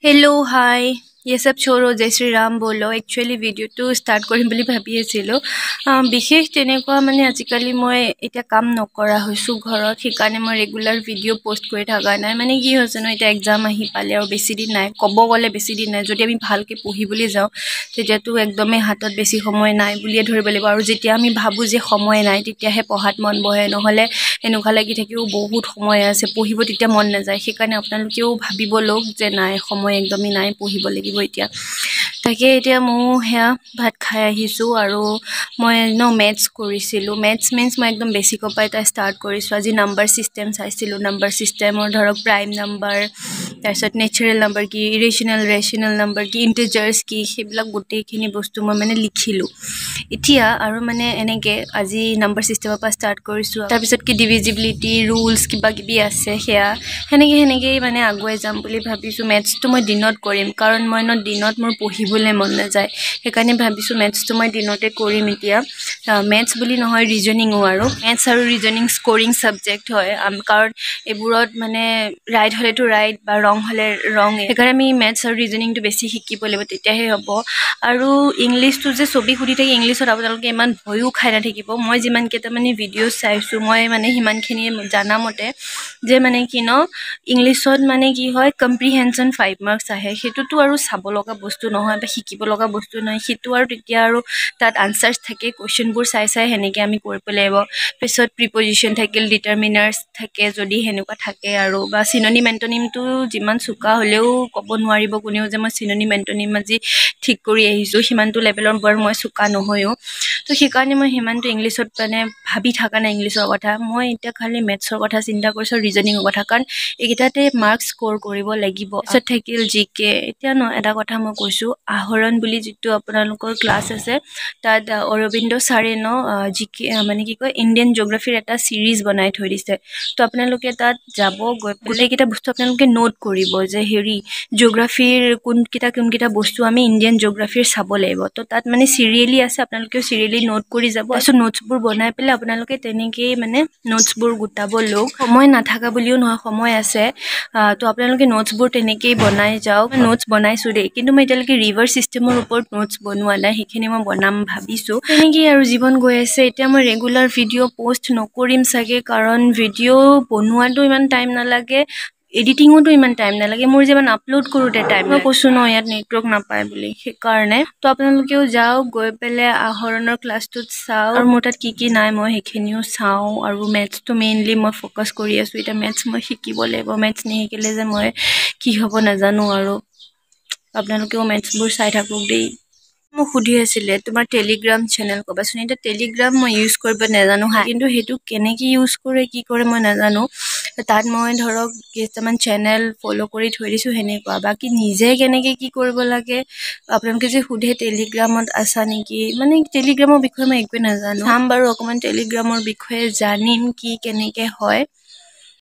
hello hi ये सब छोड़ो जय श्री राम बोलो एक्चुअली वीडियो तो स्टार्ट কৰিম বুলি ভাবি আছিলো বিশেষ তেনেকুৱা মানে আজিকালি মই এটা কাম নকৰা হৈছো ঘৰত ঠিকানে মই ৰেগুলাৰ ভিডিও পোষ্ট কৰি থাকা নাই মানে কি হৈছে ন এটা এক্সাম আহি পালে আৰু বেছি দিন নাই কব গলে বেছি দিন নাই যদি আমি ভালকে পঢ়িবলৈ যাও তেতিয়া তো একদমই হাতত বেছি সময় নাই বুলিয়ে ধৰিব লাগিব আৰু যেতিয়া আমি ভাবু যে সময় নাই তেতিয়াহে পঢ়াত মন বহে নহলে এনেকুৱা লাগি থাকিও বহুত সময় আছে পঢ়িব তেতিয়া মন নাযায় সেইকাৰণে আপোনালোকেও ভাবিব লওক যে নাই সময় একদমই নাই পঢ়িব লাগিব এতিয়া তাকে এতিয়া মই হেয়া ভাত খাই আহিছো আৰু মই মেথছ কৰিছিলো মেথছ মিন্স মই একদম বেসিক পৰা এটা স্টাৰ্ট কৰিছো আজি নাম্বাৰ সিস্টেম চাইছিলো নাম্বাৰ সিস্টেমৰ ধৰক প্ৰাইম নাম্বাৰ তাৰছত নেচাৰেল নাম্বাৰ কি ইৰেশনাল ৰেশনাল নাম্বাৰ কি ইন্টিজাৰ্স কি সেইবিলাক গোটেইখিনি বস্তু মই মানে লিখিলো এতিয়া আৰু মানে এনেকে আজি নাম্বাৰ সিস্টেমৰ পৰা স্টাৰ্ট কৰিছো তাৰ পিছত কি ডিভিজিবিলিটি ৰুলস কিবা কিবি আছে হেয়া হেনেকে মানে আগুৱাই যাম বুলি ভাবিছো মেথছটো মই দিনত কৰিম কাৰণ মই দিনত মোৰ পঢ়িবলৈ মন নাযায় সেইকাৰণে ভাবিছো মেথছটো মই দিনতে কৰিম এতিয়া মেথছ বুলি নহয় ৰিজনিংও আৰু মেথছ আৰু ৰিজনিং স্কোৰিং সাবজেক্ট হয় কাৰণ এবোৰত মানে ৰাইট হলেটো ৰাইট বা ৰং হলে ৰং সেইকাৰণে আমি মেথছ আৰু ৰিজনিংটো বেছি শিকিব লাগিব তেতিয়াহে হ'ব আৰু ইংলিশটো যে ছবি সুধি থাকি ইংলিশত আপোনালোকে ইমান ভয়ও খাই নাথাকিব মই যিমান কেইটা মানে ভিডিঅ' চাইছো মই মানে সিমানখিনি জানা মতে যে মানে কি ন ইংলিশত মানে কি হয় কম্প্ৰিহেনশন 5 মাৰ্কস আহে হেতুটো আৰু চাব লগা বস্তু নহয় বা শিকিব লগা বস্তু নহয় হেতু আৰু তেতিয়া আৰু তাত আনসাৰ্স থাকে কোৱেশ্চনবোৰ চাই হেনেকে আমি কৰিব লাগিব পিছত প্ৰিপজিশন থাকিল ডিটাৰমিনাৰ্স থাকে যদি হেনেকুৱা থাকে আৰু বা সিনোনিম এন্টোনিমটো যিমান চুকা হলেও ক'ব নোৱাৰিব কোনেও যে মই সিনোনিম এন্টোনিম আজি ঠিক কৰি আহিছো সিমানটো লেভেলৰ বৰ মই চুকা নহয়ও তো সেইকাৰণে মই সিমানটো ইংলিশত মানে ভাবি থাকা নাই ইংলিশৰ কথা মই এতিয়া খালি মেথছৰ কথা চিন্তা কৰিছো ৰিজনিংৰ কথা কাৰণ এইকেইটাতে মাৰ্কস স্কোৰ কৰিব লাগিব পিছত থাকিল জিকে এতিয়া এটা কথা মই কৈছো আহৰণ বুলি যেটো আপোনালোকৰ ক্লাছ আছে তাত অৰবিন্দ ছাৰে জিকে মানে কি কয় ইণ্ডিয়ান জিঅগ্ৰাফিৰ এটা সিৰিজ বনাই থৈ দিছে তো আপোনালোকে তাত যাব গোটেইকেইটা বস্তু আপোনালোকে নোট কৰিব যে হেৰি জিঅগ্ৰাফিৰ কোনকিটা বস্তু আমি ইণ্ডিয়ান জিঅগ্ৰাফিৰ চাব লাগিব তো তাত মানে সিৰিয়েলি আছে আপোনালোকে সিৰিয়েলি নোট কৰি যাব তাৰপিছত নোটছবোৰ বনাই পেলাই আপোনালোকে তেনেকেই মানে নোটছবোৰ গোটাব লওক সময় নাথাকা বুলিও নহয় সময় আছে তো আপোনালোকে নোটছবোৰ তেনেকেই বনাই যাওক নোটছ বনাইছো দেই কিন্তু মই এতিয়ালৈকে ৰিভাৰ সিস্টেমৰ ওপৰত নোটছ বনোৱা নাই সেইখিনি মই বনাম ভাবিছো তেনেকেই আৰু জীৱন গৈ আছে এতিয়া মই ৰেগুলাৰ ভিডিঅ' পোষ্ট নকৰিম চাগে কাৰণ ভিডিঅ' বনোৱাটো ইমান টাইম নালাগে এডিটিংতো ইমান টাইম নালাগে মোৰ যেমান আপলোড কৰোতে টাইম মই কৈছো ন ইয়াত নেটৱৰ্ক নাপায় বুলি সেইকাৰণে তো আপোনালোকেও যাওক গৈ পেলাই আহৰণৰ ক্লাছটোত চাও আৰু মোৰ তাত কি নাই মই সেইখিনিও চাও আৰু মেথছটো মেইনলি মই ফোকাস কৰি আছো এটা মেথছ মই শিকিব লাগিব মেথছ নিশিকিলে যে মই কি হ'ব নাজানো আৰু আপোনালোকেও মেথছবোৰ চাই থাকক দেই মোক সুধি আছিলে তোমাৰ টেলিগ্ৰাম চেনেল কবাচোন এটা টেলিগ্ৰাম মই ইউজ কৰিব নাজানো কিন্তু হেতু কেনেকৈ ইউজ কৰে কি কৰে মই নাজানো তাত মই ধৰক কেইটামান চেনেল ফলো কৰি থৈ দিছো হেনেকুৱা বাকি নিজে কেনেকৈ কি কৰিব লাগে আপোনালোকে যে সুধে টেলিগ্ৰামত আছা নেকি মানে টেলিগ্ৰামৰ বিষয়ে মই একো নাজানো চাম বাৰু অকমান টেলিগ্ৰামৰ বিষয়ে জানিম কি কেনেকৈ হয়